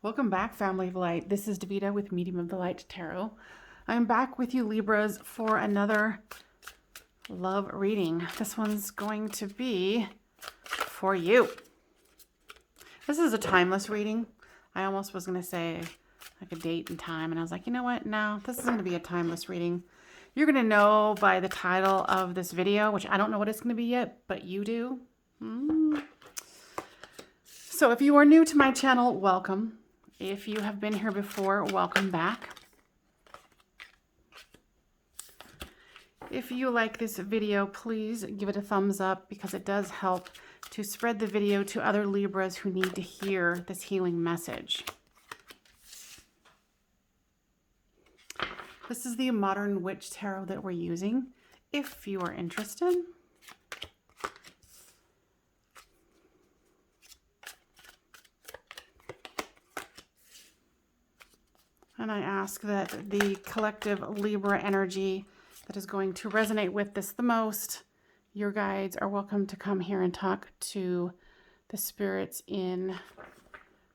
Welcome back, Family of Light. This is Davida with Medium of the Light Tarot. I'm back with you, Libras, for another love reading. This one's going to be for you. This is a timeless reading. I almost was going to say like a date and time, and I was like, you know what? No, this is going to be a timeless reading. You're going to know by the title of this video, which I don't know what it's going to be yet, but you do. So if you are new to my channel, welcome. If you have been here before, welcome back. If you like this video, please give it a thumbs up because it does help to spread the video to other Libras who need to hear this healing message. This is the Modern Witch Tarot that we're using, if you are interested. And I ask that the collective Libra energy that is going to resonate with this the most, your guides are welcome to come here and talk to the spirits in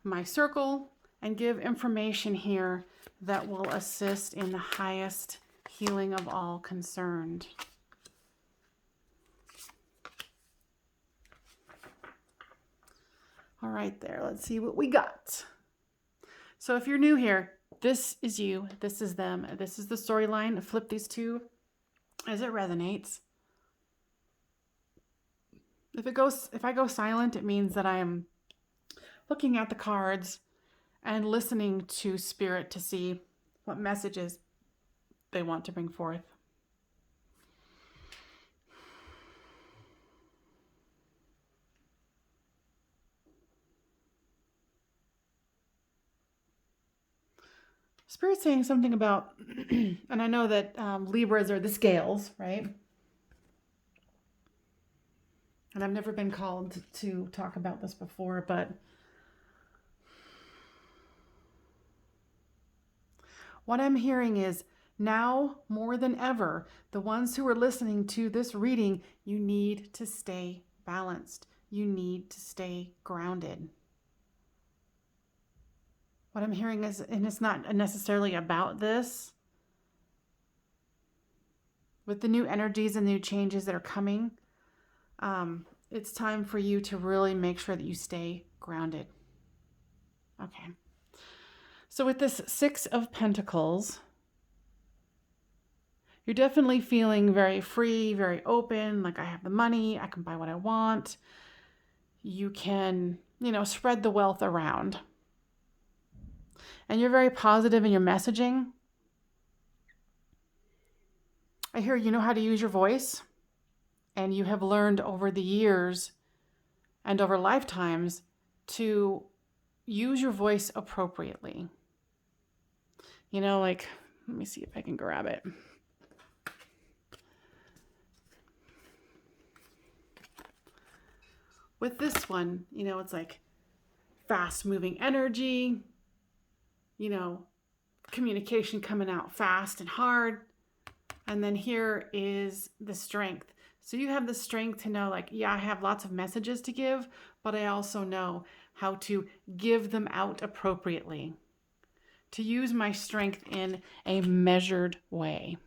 my circle and give information here that will assist in the highest healing of all concerned. All right, there, let's see what we got. So if you're new here, this is you, this is them, this is the storyline. Flip these two as it resonates. If I go silent, it means that I am looking at the cards and listening to Spirit to see what messages they want to bring forth. Spirit's saying something about, and I know that Libras are the scales, right? And I've never been called to talk about this before, but what I'm hearing is now more than ever, the ones who are listening to this reading, you need to stay balanced. You need to stay grounded. What I'm hearing is, and it's not necessarily about this, with the new energies and new changes that are coming, it's time for you to really make sure that you stay grounded. Okay. So with this Six of Pentacles, you're definitely feeling very free, very open, like I have the money, I can buy what I want. You can, spread the wealth around. And you're very positive in your messaging. I hear you know how to use your voice, and you have learned over the years and over lifetimes to use your voice appropriately. Let me see if I can grab it. With this one, it's like fast moving energy, communication coming out fast and hard. And then here is the strength. So you have the strength to know, I have lots of messages to give, but I also know how to give them out appropriately, to use my strength in a measured way.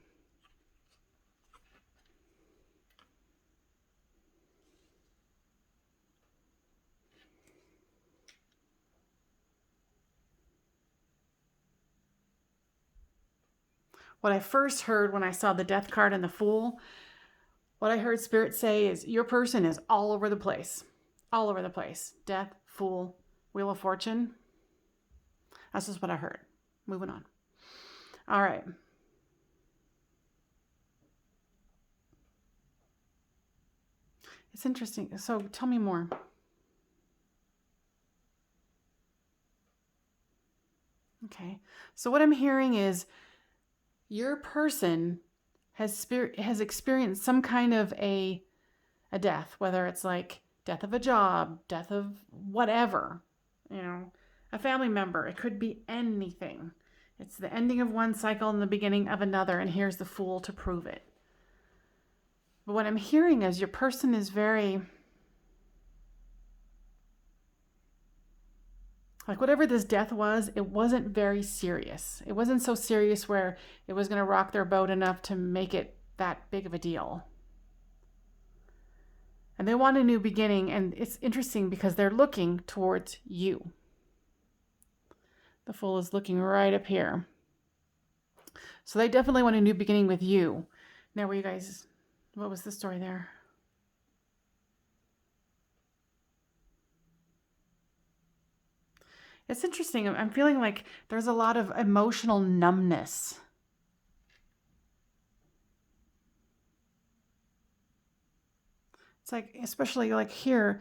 What I first heard when I saw the Death card and the Fool, what I heard Spirit say is your person is all over the place. All over the place. Death, Fool, Wheel of Fortune. That's just what I heard. Moving on. All right. It's interesting. So tell me more. Okay. So what I'm hearing is your person has experienced some kind of a death, whether it's like death of a job, death of whatever, a family member. It could be anything. It's the ending of one cycle and the beginning of another, and here's the Fool to prove it. But what I'm hearing is your person is very Like whatever this death was, it wasn't very serious. It wasn't so serious where it was going to rock their boat enough to make it that big of a deal. And they want a new beginning, and it's interesting because they're looking towards you. The Fool is looking right up here. So they definitely want a new beginning with you. Now, what was the story there? It's interesting. I'm feeling like there's a lot of emotional numbness. It's like, especially like here,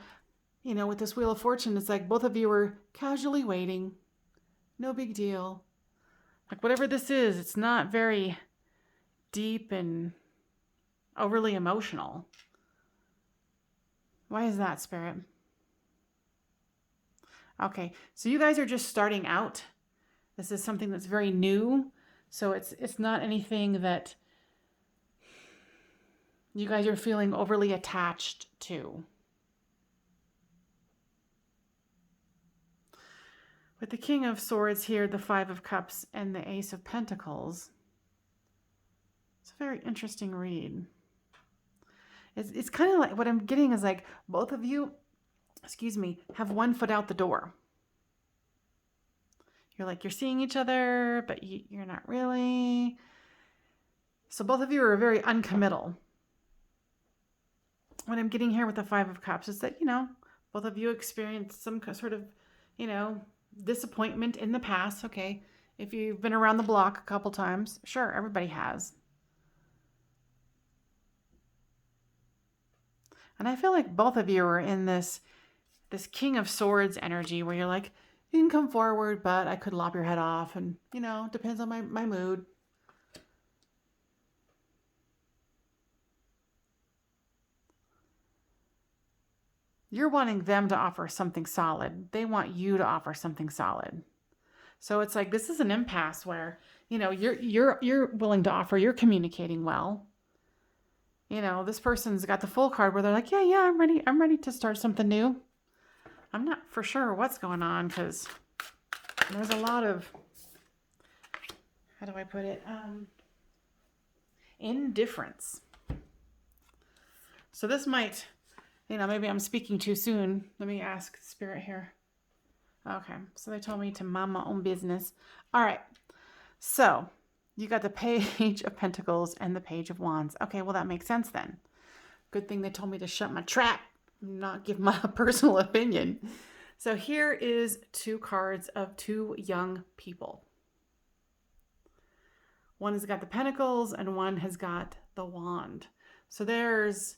with this Wheel of Fortune, it's like both of you are casually waiting. No big deal. Like whatever this is, it's not very deep and overly emotional. Why is that, Spirit? Okay, so you guys are just starting out. This is something that's very new. So it's not anything that you guys are feeling overly attached to. With the King of Swords here, the Five of Cups, and the Ace of Pentacles, it's a very interesting read. It's kind of like, what I'm getting is like both of you, have one foot out the door. You're seeing each other, but you're not really. So both of you are very uncommittal. What I'm getting here with the Five of Cups is that, both of you experienced some sort of, disappointment in the past. Okay. If you've been around the block a couple times, sure, everybody has. And I feel like both of you are in this King of Swords energy where you're like, you can come forward, but I could lop your head off, and, depends on my mood. You're wanting them to offer something solid. They want you to offer something solid. So it's like, this is an impasse where, you're willing to offer, you're communicating well. This person's got the Fool card where they're like, yeah, I'm ready to start something new. I'm not for sure what's going on because there's a lot of, how do I put it? Indifference. So this might, maybe I'm speaking too soon. Let me ask Spirit here. Okay, so they told me to mind my own business. All right, so you got the Page of Pentacles and the Page of Wands. Okay, well, that makes sense then. Good thing they told me to shut my trap, not give my personal opinion. So here is two cards of two young people. One has got the Pentacles and one has got the Wand. So there's,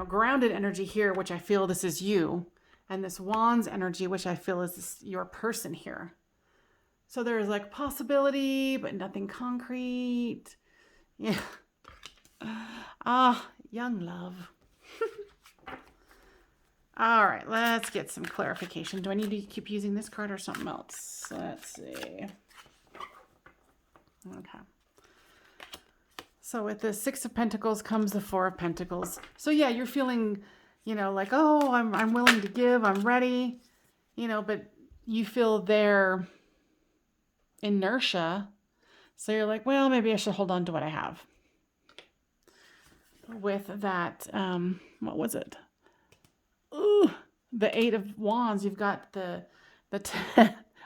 grounded energy here, which I feel this is you. And this Wands energy, which I feel is your person here. So there's like possibility, but nothing concrete. Yeah. Young love. All right, let's get some clarification. Do I need to keep using this card or something else? Let's see. Okay. So with the Six of Pentacles comes the Four of Pentacles. So yeah, you're feeling, like, oh, I'm willing to give, I'm ready, but you feel their inertia. So you're like, well, maybe I should hold on to what I have. With that, what was it? Ooh, the Eight of Wands. You've got the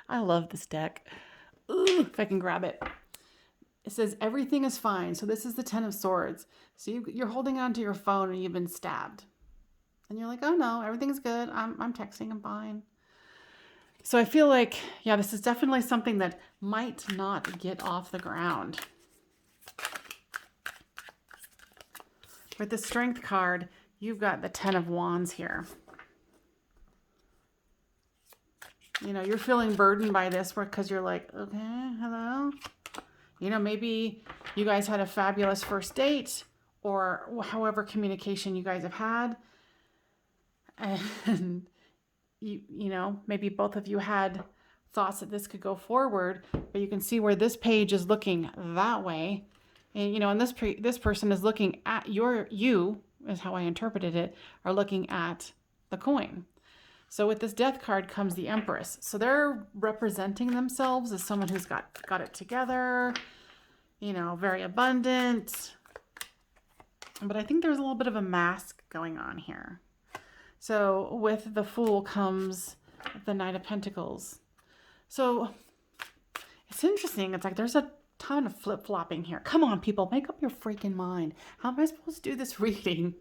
I love this deck. Ooh, if I can grab it. It says everything is fine. So this is the Ten of Swords. So you're holding on to your phone and you've been stabbed. And you're like, oh no, everything's good. I'm texting, I'm fine. So I feel like, yeah, this is definitely something that might not get off the ground. With the Strength card, you've got the Ten of Wands here. You're feeling burdened by this because you're like, okay, hello. Maybe you guys had a fabulous first date or however communication you guys have had. And, maybe both of you had thoughts that this could go forward, but you can see where this page is looking that way. And, and this person is looking at you, is how I interpreted it, are looking at the coin. So with this Death card comes the Empress. So they're representing themselves as someone who's got it together, you know, very abundant. But I think there's a little bit of a mask going on here. So with the Fool comes the Knight of Pentacles. So it's interesting. It's like there's a ton of flip-flopping here. Come on, people, make up your freaking mind. How am I supposed to do this reading?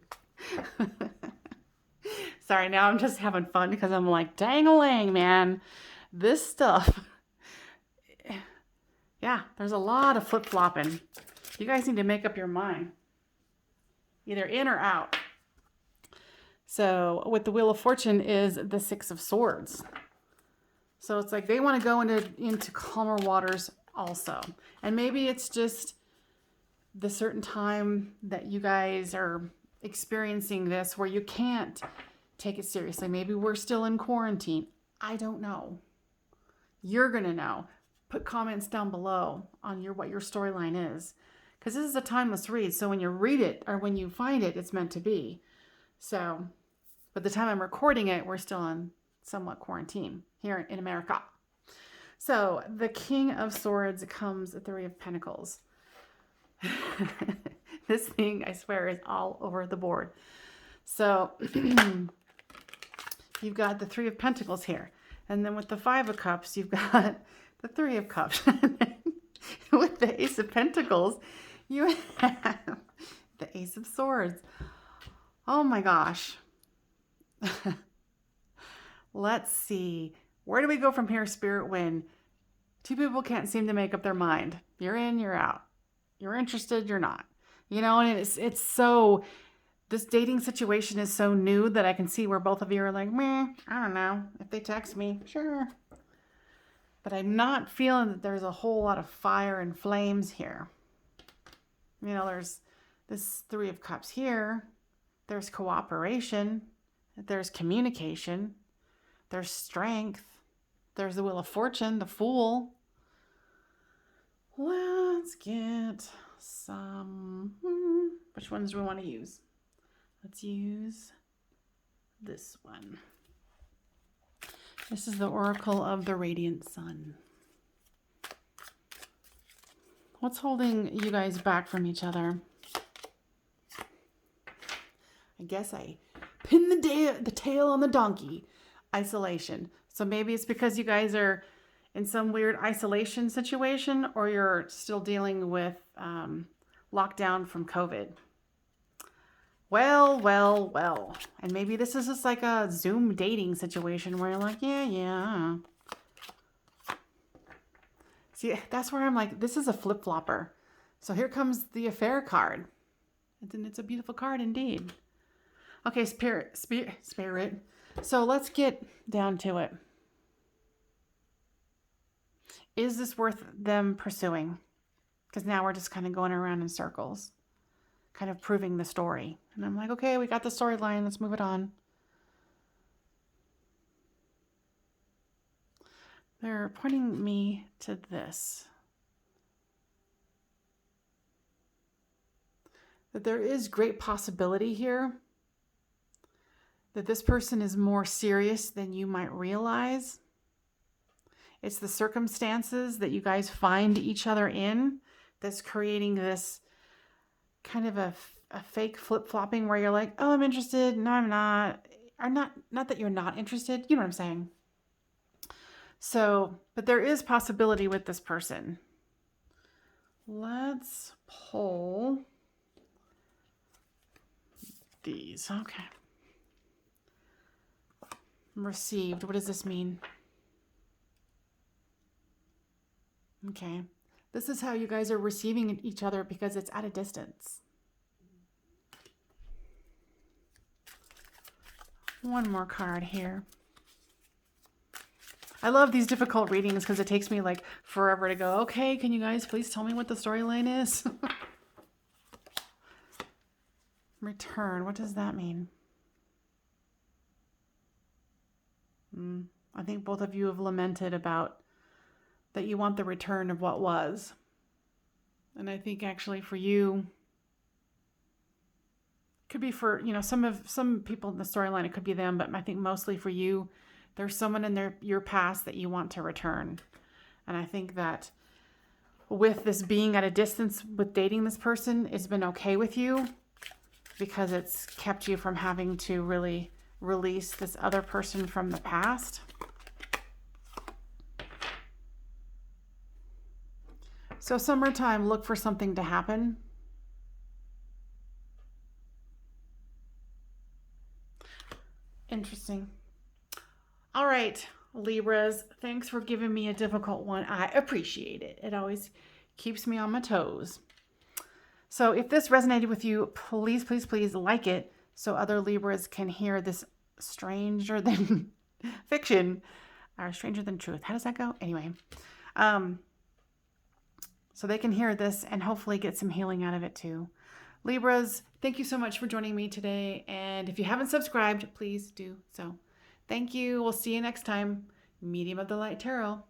Sorry, now I'm just having fun because I'm like, dang-a-lang, man. This stuff. Yeah, there's a lot of flip-flopping. You guys need to make up your mind. Either in or out. So with the Wheel of Fortune is the Six of Swords. So it's like they want to go into calmer waters also. And maybe it's just the certain time that you guys are experiencing this where you can't take it seriously. Maybe we're still in quarantine. I don't know. You're going to know. Put comments down below on what your storyline is. Because this is a timeless read. So when you read it or when you find it, it's meant to be. So, but the time I'm recording it, we're still in somewhat quarantine here in America. So the King of Swords comes the Three of Pentacles. This thing, I swear, is all over the board. So you've got the Three of Pentacles here. And then with the Five of Cups, you've got the Three of Cups. With the Ace of Pentacles, you have the Ace of Swords. Oh my gosh. Let's see. Where do we go from here, Spirit, when two people can't seem to make up their mind? You're in, you're out. You're interested, you're not. You know, and it's so, this dating situation is so new that I can see where both of you are like, meh, I don't know. If they text me, sure. But I'm not feeling that there's a whole lot of fire and flames here. You know, there's this Three of Cups here. There's cooperation. There's communication. There's strength. There's the Wheel of Fortune, the Fool. Let's get some... Which ones do we want to use? Let's use this one. This is the Oracle of the Radiant Sun. What's holding you guys back from each other? I guess I pinned the tail on the donkey. Isolation. So maybe it's because you guys are in some weird isolation situation, or you're still dealing with lockdown from COVID. Well. And maybe this is just like a Zoom dating situation where you're like, yeah. See, that's where I'm like, this is a flip-flopper. So here comes the Affair card. And it's a beautiful card indeed. Okay, Spirit. So let's get down to it. Is this worth them pursuing? Because now we're just kind of going around in circles, kind of proving the story. And I'm like, okay, we got the storyline. Let's move it on. They're pointing me to this. That there is great possibility here that this person is more serious than you might realize. It's the circumstances that you guys find each other in that's creating this kind of a fake flip-flopping where you're like, oh, I'm interested. No, I'm not. Or not that you're not interested. You know what I'm saying? So, but there is possibility with this person. Let's pull these. Okay. Received. What does this mean? Okay. This is how you guys are receiving each other because it's at a distance. One more card here. I love these difficult readings because it takes me like forever to go, okay, can you guys please tell me what the storyline is? Return. What does that mean? I think both of you have lamented about that you want the return of what was. And I think actually for you, Could be for, you know, some people in the storyline, it could be them, but I think mostly for you, there's someone in your past that you want to return. And I think that with this being at a distance with dating this person, it's been okay with you because it's kept you from having to really release this other person from the past. So summertime, look for something to happen. Interesting. All right, Libras, thanks for giving me a difficult one. I appreciate it. It always keeps me on my toes. So if this resonated with you, please, please, please like it so other Libras can hear this stranger than fiction or stranger than truth. How does that go? Anyway, so they can hear this and hopefully get some healing out of it too. Libras, thank you so much for joining me today. And if you haven't subscribed, please do so. Thank you. We'll see you next time. Medium of the Light Tarot.